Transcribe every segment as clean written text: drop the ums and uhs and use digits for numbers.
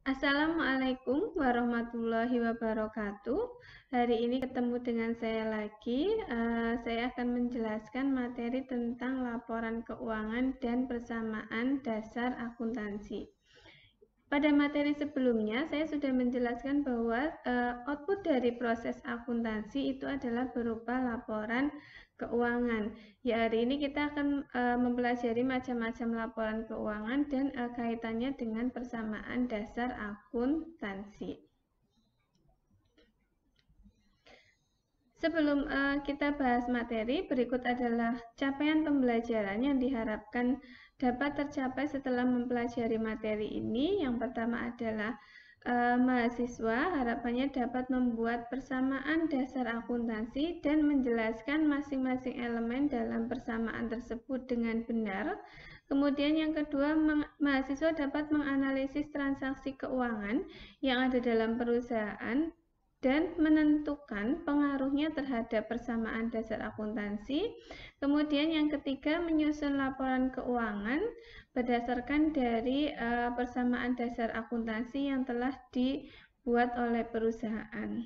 Assalamualaikum warahmatullahi wabarakatuh. Hari ini ketemu dengan saya lagi. Saya akan menjelaskan materi tentang laporan keuangan dan persamaan dasar akuntansi. Pada materi sebelumnya, saya sudah menjelaskan bahwa output dari proses akuntansi itu adalah berupa laporan keuangan. Ya, hari ini kita akan mempelajari macam-macam laporan keuangan dan kaitannya dengan persamaan dasar akuntansi. Sebelum kita bahas materi, berikut adalah capaian pembelajaran yang diharapkan dapat tercapai setelah mempelajari materi ini. Yang pertama adalah mahasiswa harapannya dapat membuat persamaan dasar akuntansi dan menjelaskan masing-masing elemen dalam persamaan tersebut dengan benar. Kemudian yang kedua, mahasiswa dapat menganalisis transaksi keuangan yang ada dalam perusahaan dan menentukan pengaruhnya terhadap persamaan dasar akuntansi. Kemudian yang ketiga, menyusun laporan keuangan berdasarkan dari persamaan dasar akuntansi yang telah dibuat oleh perusahaan.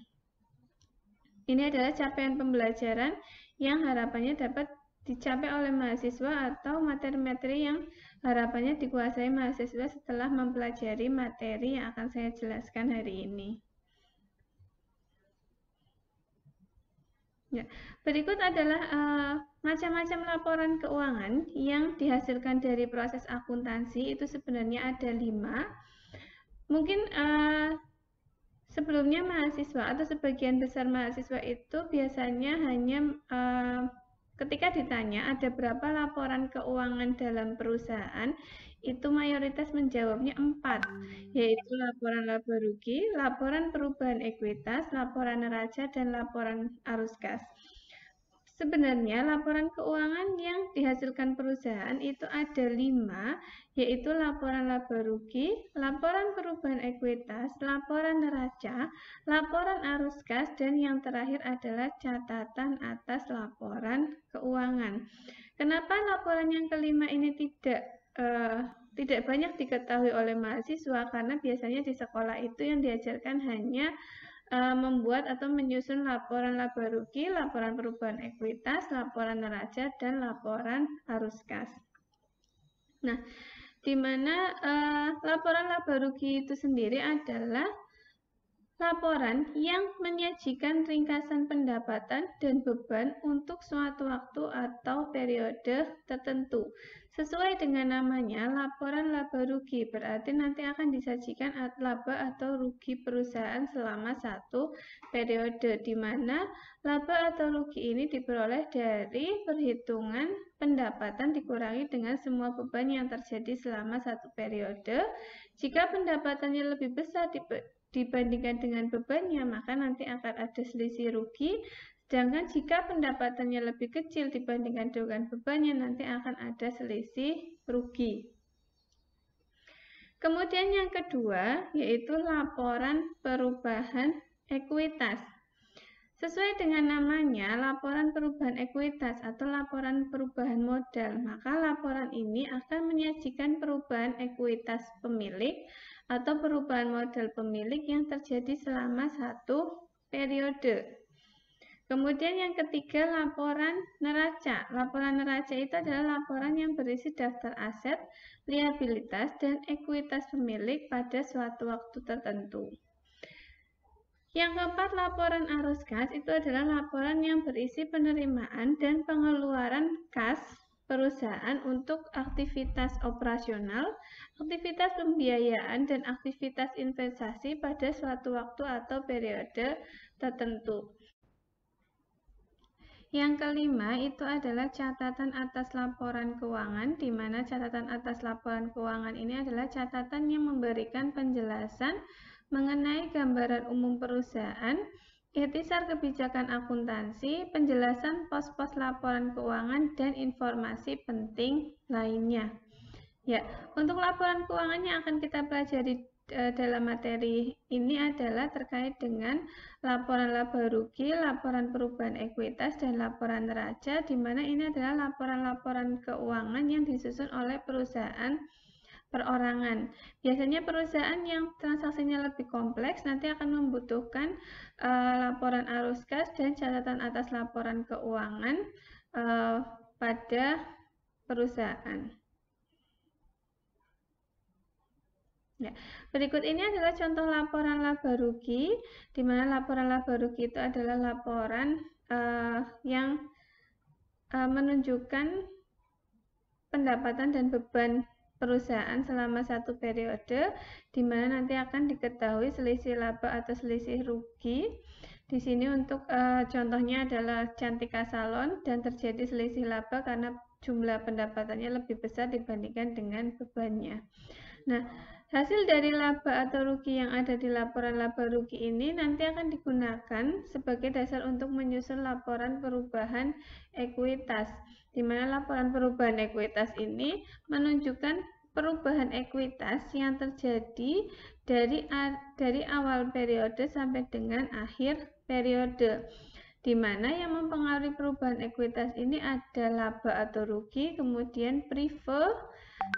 Ini adalah capaian pembelajaran yang harapannya dapat dicapai oleh mahasiswa atau materi-materi yang harapannya dikuasai mahasiswa setelah mempelajari materi yang akan saya jelaskan hari ini. Ya, berikut adalah macam-macam laporan keuangan yang dihasilkan dari proses akuntansi. Itu sebenarnya ada 5. Mungkin sebelumnya mahasiswa atau sebagian besar mahasiswa itu biasanya hanya ketika ditanya ada berapa laporan keuangan dalam perusahaan, itu mayoritas menjawabnya 4, yaitu laporan laba rugi, laporan perubahan ekuitas, laporan neraca, dan laporan arus kas. Sebenarnya laporan keuangan yang dihasilkan perusahaan itu ada 5, yaitu laporan laba rugi, laporan perubahan ekuitas, laporan neraca, laporan arus kas, dan yang terakhir adalah catatan atas laporan keuangan. Kenapa laporan yang kelima ini tidak banyak diketahui oleh mahasiswa? Karena biasanya di sekolah itu yang diajarkan hanya membuat atau menyusun laporan laba rugi, laporan perubahan ekuitas, laporan neraca, dan laporan arus kas. Nah, di mana laporan laba rugi itu sendiri adalah laporan yang menyajikan ringkasan pendapatan dan beban untuk suatu waktu atau periode tertentu. Sesuai dengan namanya, laporan laba rugi berarti nanti akan disajikan laba atau rugi perusahaan selama satu periode, di mana laba atau rugi ini diperoleh dari perhitungan pendapatan dikurangi dengan semua beban yang terjadi selama satu periode. Jika pendapatannya lebih besar dibandingkan dengan bebannya, maka nanti akan ada selisih rugi. Sedangkan jika pendapatannya lebih kecil dibandingkan dengan bebannya, nanti akan ada selisih rugi. Kemudian yang kedua, yaitu laporan perubahan ekuitas. Sesuai dengan namanya, laporan perubahan ekuitas atau laporan perubahan modal, maka laporan ini akan menyajikan perubahan ekuitas pemilik atau perubahan modal pemilik yang terjadi selama satu periode. Kemudian yang ketiga, laporan neraca. Laporan neraca itu adalah laporan yang berisi daftar aset, liabilitas, dan ekuitas pemilik pada suatu waktu tertentu. Yang keempat, laporan arus kas itu adalah laporan yang berisi penerimaan dan pengeluaran kas perusahaan untuk aktivitas operasional, aktivitas pembiayaan, dan aktivitas investasi pada suatu waktu atau periode tertentu. Yang kelima itu adalah catatan atas laporan keuangan, di mana catatan atas laporan keuangan ini adalah catatan yang memberikan penjelasan mengenai gambaran umum perusahaan, ikhtisar kebijakan akuntansi, penjelasan pos-pos laporan keuangan, dan informasi penting lainnya. Ya, untuk laporan keuangan yang akan kita pelajari dalam materi ini adalah terkait dengan laporan laba rugi, laporan perubahan ekuitas, dan laporan neraca, di mana ini adalah laporan-laporan keuangan yang disusun oleh perusahaan perorangan. Biasanya perusahaan yang transaksinya lebih kompleks nanti akan membutuhkan laporan arus kas dan catatan atas laporan keuangan pada perusahaan. Ya, berikut ini adalah contoh laporan laba rugi, di mana laporan laba rugi itu adalah laporan yang menunjukkan pendapatan dan beban perusahaan selama satu periode, di mana nanti akan diketahui selisih laba atau selisih rugi. Di sini untuk contohnya adalah Cantika Salon dan terjadi selisih laba karena jumlah pendapatannya lebih besar dibandingkan dengan bebannya. Nah, hasil dari laba atau rugi yang ada di laporan laba rugi ini nanti akan digunakan sebagai dasar untuk menyusun laporan perubahan ekuitas, di mana laporan perubahan ekuitas ini menunjukkan perubahan ekuitas yang terjadi dari awal periode sampai dengan akhir periode, di mana yang mempengaruhi perubahan ekuitas ini ada laba atau rugi, kemudian prive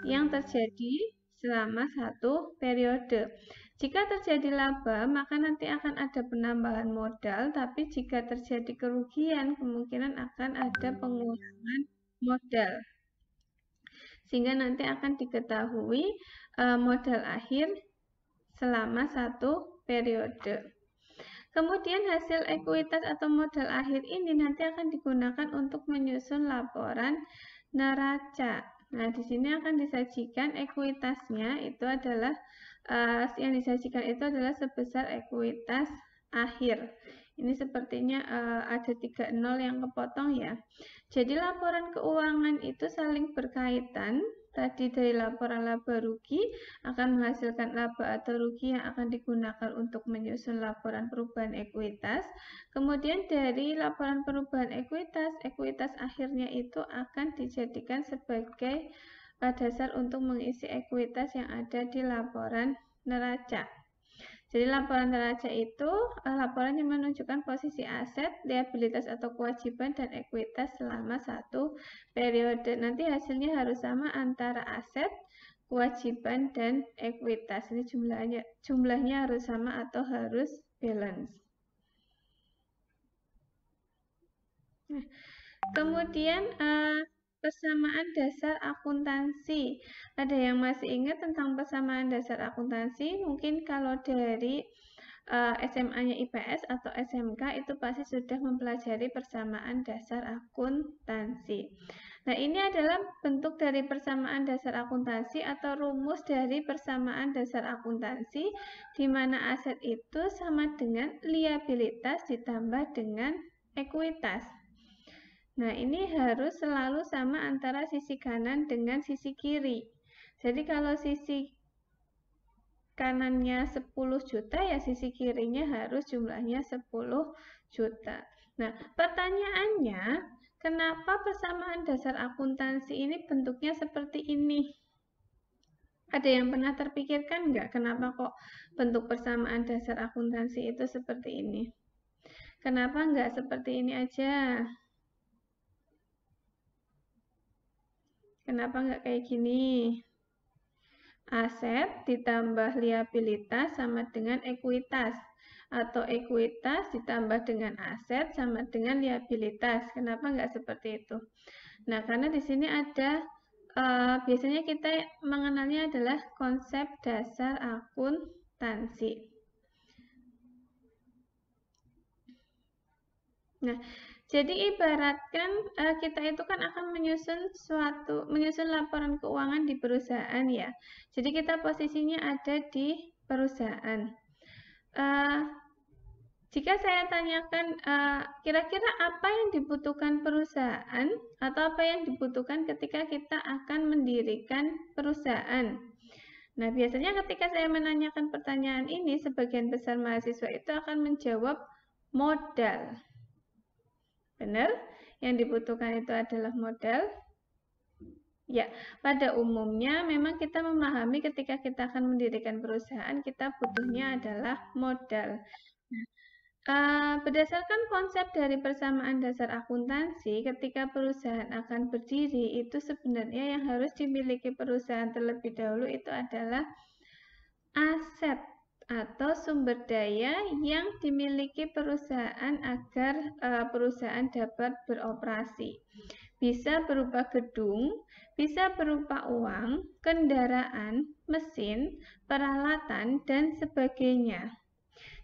yang terjadi selama satu periode. Jika terjadi laba, maka nanti akan ada penambahan modal, tapi jika terjadi kerugian, kemungkinan akan ada pengurangan modal. Sehingga nanti akan diketahui modal akhir selama satu periode. Kemudian hasil ekuitas atau modal akhir ini nanti akan digunakan untuk menyusun laporan neraca. Nah, di sini akan disajikan ekuitasnya itu adalah yang disajikan itu adalah sebesar ekuitas akhir. Ini sepertinya ada 3 nol yang kepotong ya. Jadi laporan keuangan itu saling berkaitan. Tadi dari laporan laba rugi akan menghasilkan laba atau rugi yang akan digunakan untuk menyusun laporan perubahan ekuitas. Kemudian dari laporan perubahan ekuitas akhirnya itu akan dijadikan sebagai dasar untuk mengisi ekuitas yang ada di laporan neraca. Jadi laporan neraca itu laporan yang menunjukkan posisi aset, liabilitas atau kewajiban dan ekuitas selama satu periode. Nanti hasilnya harus sama antara aset, kewajiban dan ekuitas. Ini jumlahnya harus sama atau harus balance. Nah, kemudian persamaan dasar akuntansi. Ada yang masih ingat tentang persamaan dasar akuntansi? Mungkin kalau dari SMA-nya IPS atau SMK itu pasti sudah mempelajari persamaan dasar akuntansi. Nah, ini adalah bentuk dari persamaan dasar akuntansi atau rumus dari persamaan dasar akuntansi, di mana aset itu sama dengan liabilitas ditambah dengan ekuitas. Nah, ini harus selalu sama antara sisi kanan dengan sisi kiri. Jadi kalau sisi kanannya 10 juta, ya sisi kirinya harus jumlahnya 10 juta. Nah, pertanyaannya, kenapa persamaan dasar akuntansi ini bentuknya seperti ini? Ada yang pernah terpikirkan nggak kenapa kok bentuk persamaan dasar akuntansi itu seperti ini? Kenapa nggak seperti ini aja? Kenapa nggak kayak gini? Aset ditambah liabilitas sama dengan ekuitas. Atau ekuitas ditambah dengan aset sama dengan liabilitas. Kenapa nggak seperti itu? Nah, karena di sini ada, biasanya kita mengenalnya adalah konsep dasar akuntansi. Nah, jadi ibaratkan kita itu kan akan menyusun laporan keuangan di perusahaan ya. Jadi kita posisinya ada di perusahaan. Jika saya tanyakan kira-kira apa yang dibutuhkan perusahaan atau apa yang dibutuhkan ketika kita akan mendirikan perusahaan. Nah, biasanya ketika saya menanyakan pertanyaan ini, sebagian besar mahasiswa itu akan menjawab modal. Benar? Yang dibutuhkan itu adalah modal. Ya, pada umumnya memang kita memahami ketika kita akan mendirikan perusahaan, kita butuhnya adalah modal. Nah, Berdasarkan konsep dari persamaan dasar akuntansi, ketika perusahaan akan berdiri, itu sebenarnya yang harus dimiliki perusahaan terlebih dahulu itu adalah aset atau sumber daya yang dimiliki perusahaan agar perusahaan dapat beroperasi. Bisa berupa gedung, bisa berupa uang, kendaraan, mesin, peralatan, dan sebagainya.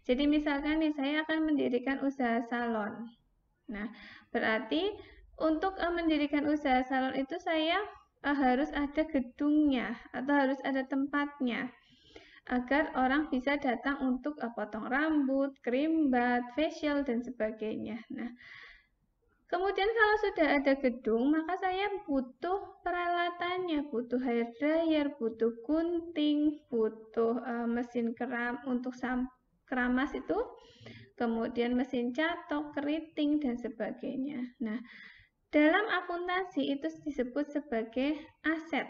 Jadi misalkan nih saya akan mendirikan usaha salon. Nah, berarti untuk mendirikan usaha salon itu saya harus ada gedungnya atau harus ada tempatnya agar orang bisa datang untuk potong rambut, krimbat, facial, dan sebagainya. Nah, kemudian kalau sudah ada gedung, maka saya butuh peralatannya, butuh hair dryer, butuh gunting, butuh mesin keram untuk keramas itu, kemudian mesin catok, keriting, dan sebagainya. Nah, dalam akuntansi itu disebut sebagai aset,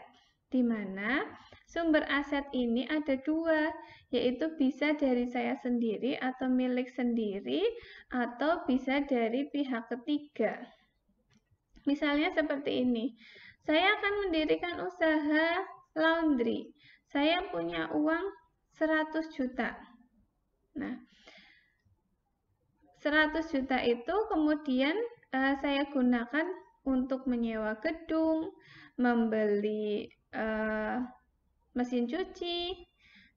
di mana sumber aset ini ada dua, yaitu bisa dari saya sendiri atau milik sendiri, atau bisa dari pihak ketiga. Misalnya seperti ini, saya akan mendirikan usaha laundry. Saya punya uang 100 juta. Nah, 100 juta itu kemudian saya gunakan untuk menyewa gedung, membeli mesin cuci,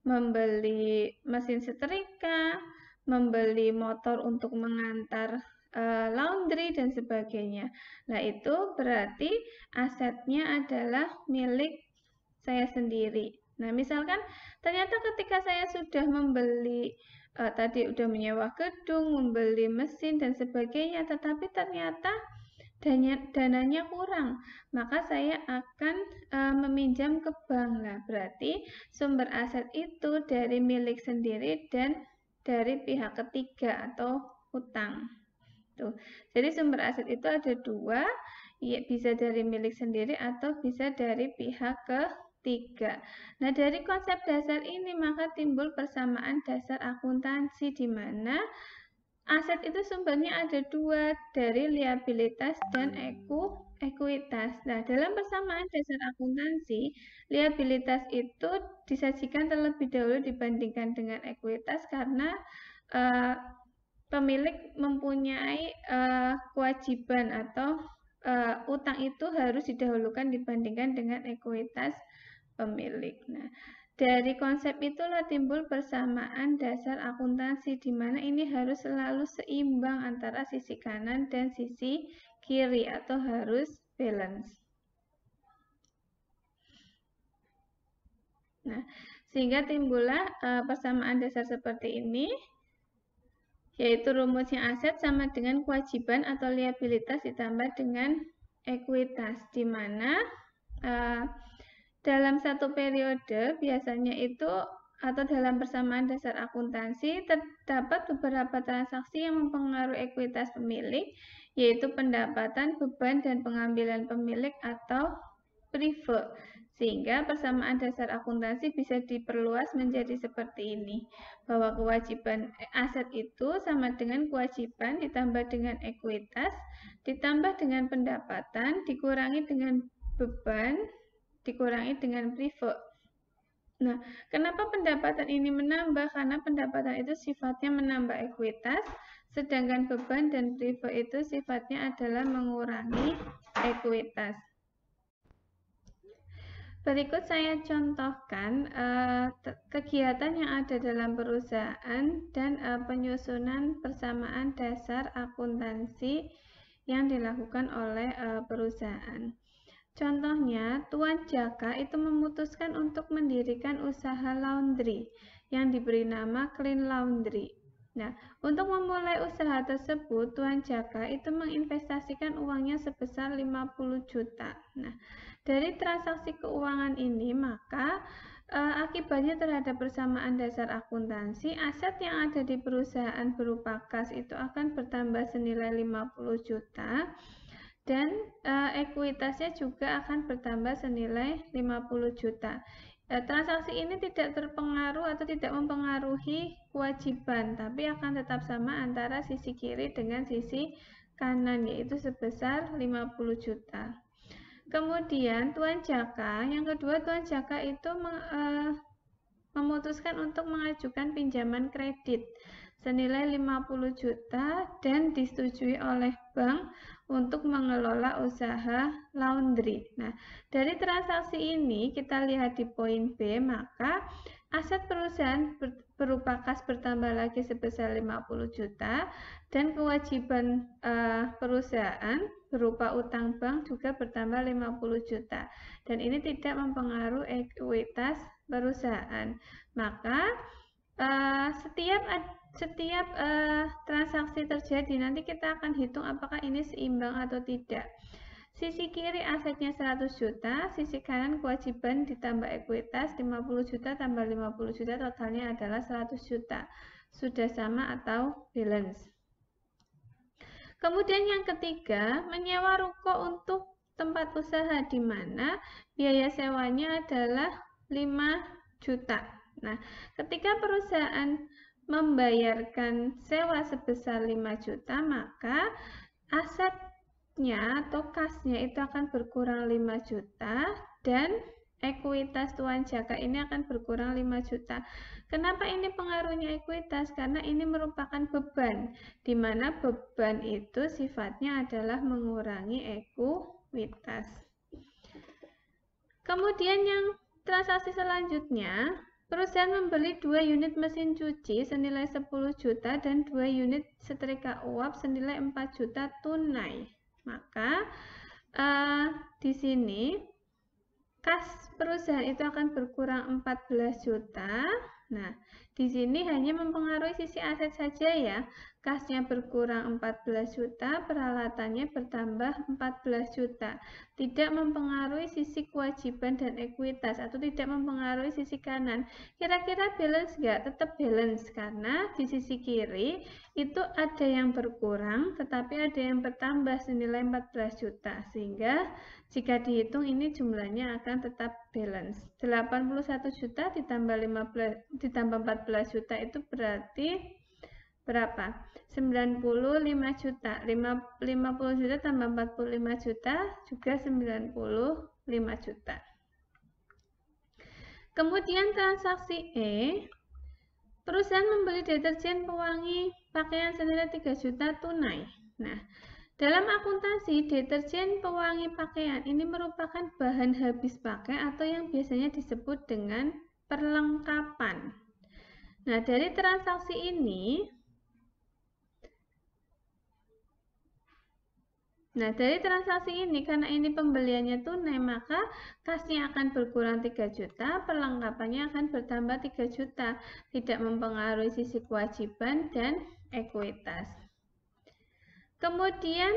membeli mesin setrika, membeli motor untuk mengantar laundry, dan sebagainya. Nah, itu berarti asetnya adalah milik saya sendiri. Nah, misalkan ternyata ketika saya sudah membeli tadi udah menyewa gedung, membeli mesin, dan sebagainya, tetapi ternyata dananya kurang, maka saya akan meminjam ke bank. Nah, berarti sumber aset itu dari milik sendiri dan dari pihak ketiga atau hutang. Tuh. Jadi sumber aset itu ada dua, ya, bisa dari milik sendiri atau bisa dari pihak ketiga. Nah, dari konsep dasar ini maka timbul persamaan dasar akuntansi, di mana aset itu sumbernya ada dua, dari liabilitas dan ekuitas. Nah, dalam persamaan dasar akuntansi, liabilitas itu disajikan terlebih dahulu dibandingkan dengan ekuitas karena pemilik mempunyai kewajiban atau utang itu harus didahulukan dibandingkan dengan ekuitas pemilik. Nah, dari konsep itulah timbul persamaan dasar akuntansi, di mana ini harus selalu seimbang antara sisi kanan dan sisi kiri atau harus balance. Nah, sehingga timbullah persamaan dasar seperti ini, yaitu rumusnya aset sama dengan kewajiban atau liabilitas ditambah dengan ekuitas, di mana dalam satu periode biasanya itu atau dalam persamaan dasar akuntansi terdapat beberapa transaksi yang mempengaruhi ekuitas pemilik, yaitu pendapatan, beban, dan pengambilan pemilik atau prive. Sehingga persamaan dasar akuntansi bisa diperluas menjadi seperti ini, bahwa kewajiban aset itu sama dengan kewajiban ditambah dengan ekuitas, ditambah dengan pendapatan, dikurangi dengan beban, dikurangi dengan prive. Nah, kenapa pendapatan ini menambah? Karena pendapatan itu sifatnya menambah ekuitas, sedangkan beban dan prive itu sifatnya adalah mengurangi ekuitas. Berikut saya contohkan kegiatan yang ada dalam perusahaan dan penyusunan persamaan dasar akuntansi yang dilakukan oleh perusahaan. Contohnya, Tuan Jaka itu memutuskan untuk mendirikan usaha laundry yang diberi nama Clean Laundry. Nah, untuk memulai usaha tersebut, Tuan Jaka itu menginvestasikan uangnya sebesar 50 juta. Nah, dari transaksi keuangan ini, maka akibatnya terhadap persamaan dasar akuntansi, aset yang ada di perusahaan berupa kas itu akan bertambah senilai 50 juta, dan ekuitasnya juga akan bertambah senilai 50 juta. transaksi ini tidak terpengaruh atau tidak mempengaruhi kewajiban, tapi akan tetap sama antara sisi kiri dengan sisi kanan, yaitu sebesar 50 juta. Kemudian Tuan Jaka, yang kedua Tuan Jaka itu memutuskan untuk mengajukan pinjaman kredit senilai 50 juta dan disetujui oleh bank untuk mengelola usaha laundry. Nah, dari transaksi ini kita lihat di poin B, maka aset perusahaan berupa kas bertambah lagi sebesar 50 juta dan kewajiban perusahaan berupa utang bank juga bertambah 50 juta. Dan ini tidak mempengaruhi ekuitas perusahaan. Maka setiap transaksi terjadi, nanti kita akan hitung apakah ini seimbang atau tidak. Sisi kiri asetnya 100 juta, sisi kanan kewajiban ditambah ekuitas 50 juta tambah 50 juta, totalnya adalah 100 juta. Sudah sama atau balance. Kemudian yang ketiga, menyewa ruko untuk tempat usaha di mana biaya sewanya adalah 5 juta. Nah, ketika perusahaan membayarkan sewa sebesar 5 juta, maka asetnya atau kasnya itu akan berkurang 5 juta dan ekuitas Tuan Jaka ini akan berkurang 5 juta. Kenapa ini pengaruhnya ekuitas? Karena ini merupakan beban, di mana beban itu sifatnya adalah mengurangi ekuitas. Kemudian yang transaksi selanjutnya, perusahaan membeli 2 unit mesin cuci senilai 10 juta dan 2 unit setrika uap senilai 4 juta tunai. Maka di sini kas perusahaan itu akan berkurang 14 juta. Nah, di sini hanya mempengaruhi sisi aset saja ya. Kasnya berkurang 14 juta, peralatannya bertambah 14 juta. Tidak mempengaruhi sisi kewajiban dan ekuitas atau tidak mempengaruhi sisi kanan. Kira-kira balance nggak? Tetap balance karena di sisi kiri itu ada yang berkurang tetapi ada yang bertambah senilai 14 juta. Sehingga jika dihitung ini jumlahnya akan tetap balance. 81 juta ditambah 14 juta itu berarti berapa? 95 juta. 50 juta tambah 45 juta juga 95 juta. Kemudian transaksi E, perusahaan membeli deterjen pewangi pakaian senilai 3 juta tunai. Nah, dalam akuntansi, deterjen pewangi pakaian ini merupakan bahan habis pakai atau yang biasanya disebut dengan perlengkapan. Nah, dari transaksi ini, karena ini pembeliannya tunai, maka kasnya akan berkurang 3 juta, perlengkapannya akan bertambah 3 juta, tidak mempengaruhi sisi kewajiban dan ekuitas. Kemudian,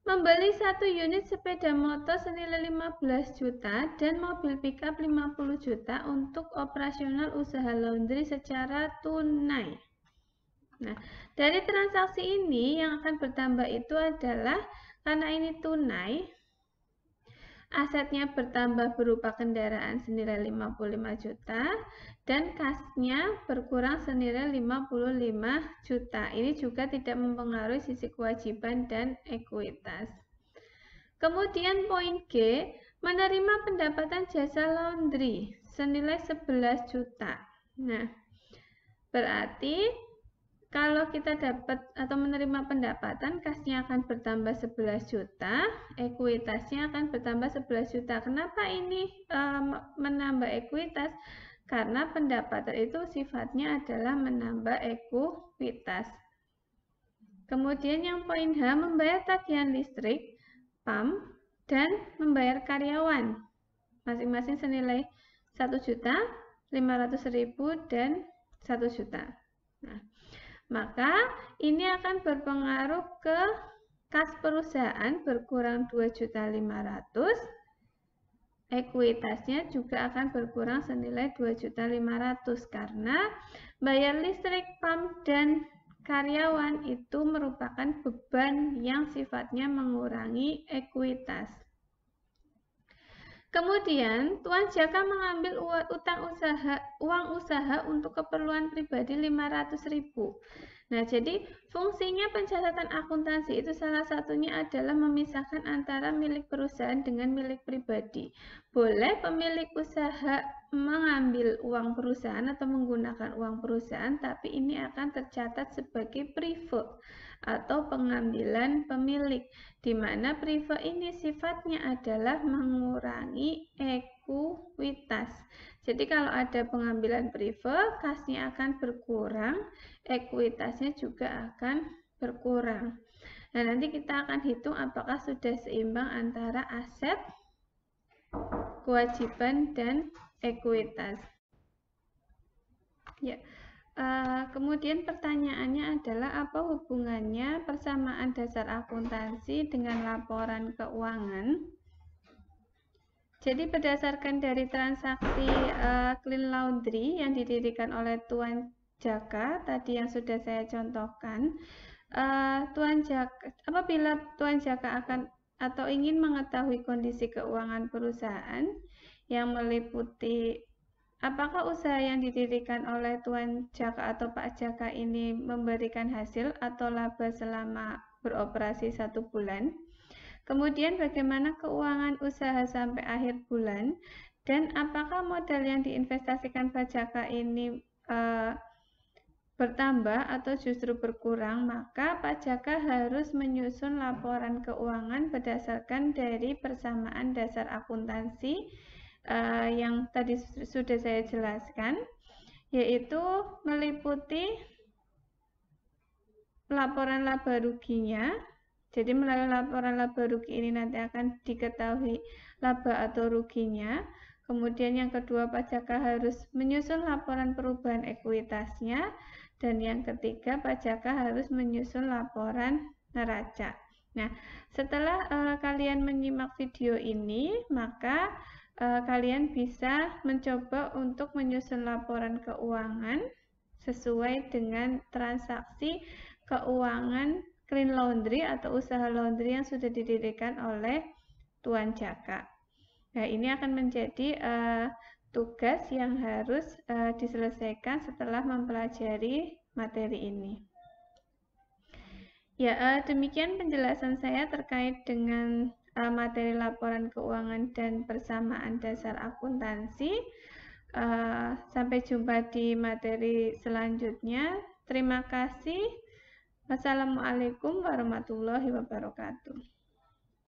membeli 1 unit sepeda motor senilai 15 juta dan mobil pickup 50 juta untuk operasional usaha laundry secara tunai. Nah, dari transaksi ini yang akan bertambah itu adalah karena ini tunai, asetnya bertambah berupa kendaraan senilai 55 juta dan kasnya berkurang senilai 55 juta. Ini juga tidak mempengaruhi sisi kewajiban dan ekuitas. Kemudian poin G, menerima pendapatan jasa laundry senilai 11 juta. Nah, berarti kalau kita dapat atau menerima pendapatan, kasnya akan bertambah 11 juta, ekuitasnya akan bertambah 11 juta. Kenapa ini menambah ekuitas? Karena pendapatan itu sifatnya adalah menambah ekuitas. Kemudian yang poin H, membayar tagihan listrik, PAM, dan membayar karyawan. Masing-masing senilai 1 juta, 500.000, dan 1 juta. Nah, maka ini akan berpengaruh ke kas perusahaan berkurang 2.500.000, ekuitasnya juga akan berkurang senilai 2.500.000 karena bayar listrik, PAM, dan karyawan itu merupakan beban yang sifatnya mengurangi ekuitas. Kemudian, Tuan Jaka mengambil uang usaha untuk keperluan pribadi 500.000. Nah, jadi fungsinya pencatatan akuntansi itu salah satunya adalah memisahkan antara milik perusahaan dengan milik pribadi. Boleh pemilik usaha mengambil uang perusahaan atau menggunakan uang perusahaan, tapi ini akan tercatat sebagai prive atau pengambilan pemilik, di mana prive ini sifatnya adalah mengurangi ekuitas. Jadi kalau ada pengambilan prive, kasnya akan berkurang, ekuitasnya juga akan berkurang. Nah, nanti kita akan hitung apakah sudah seimbang antara aset, kewajiban, dan ekuitas. Ya. Kemudian pertanyaannya adalah apa hubungannya persamaan dasar akuntansi dengan laporan keuangan? Jadi berdasarkan dari transaksi Clean Laundry yang didirikan oleh Tuan Jaka tadi yang sudah saya contohkan, apabila Tuan Jaka akan atau ingin mengetahui kondisi keuangan perusahaan yang meliputi apakah usaha yang didirikan oleh Tuan Jaka atau Pak Jaka ini memberikan hasil atau laba selama beroperasi 1 bulan? Kemudian bagaimana keuangan usaha sampai akhir bulan? Dan apakah modal yang diinvestasikan Pak Jaka ini bertambah atau justru berkurang? Maka Pak Jaka harus menyusun laporan keuangan berdasarkan dari persamaan dasar akuntansi yang tadi sudah saya jelaskan, yaitu meliputi laporan laba ruginya. Jadi melalui laporan laba rugi ini nanti akan diketahui laba atau ruginya. Kemudian yang kedua, Pak Jaka harus menyusun laporan perubahan ekuitasnya. Dan yang ketiga, Pak Jaka harus menyusun laporan neraca. Nah, setelah kalian menyimak video ini, maka kalian bisa mencoba untuk menyusun laporan keuangan sesuai dengan transaksi keuangan Clean Laundry atau usaha laundry yang sudah didirikan oleh Tuan Jaka. Nah, ini akan menjadi tugas yang harus diselesaikan setelah mempelajari materi ini. Ya, demikian penjelasan saya terkait dengan materi laporan keuangan dan persamaan dasar akuntansi. Sampai jumpa di materi selanjutnya. Terima kasih. Wassalamualaikum warahmatullahi wabarakatuh.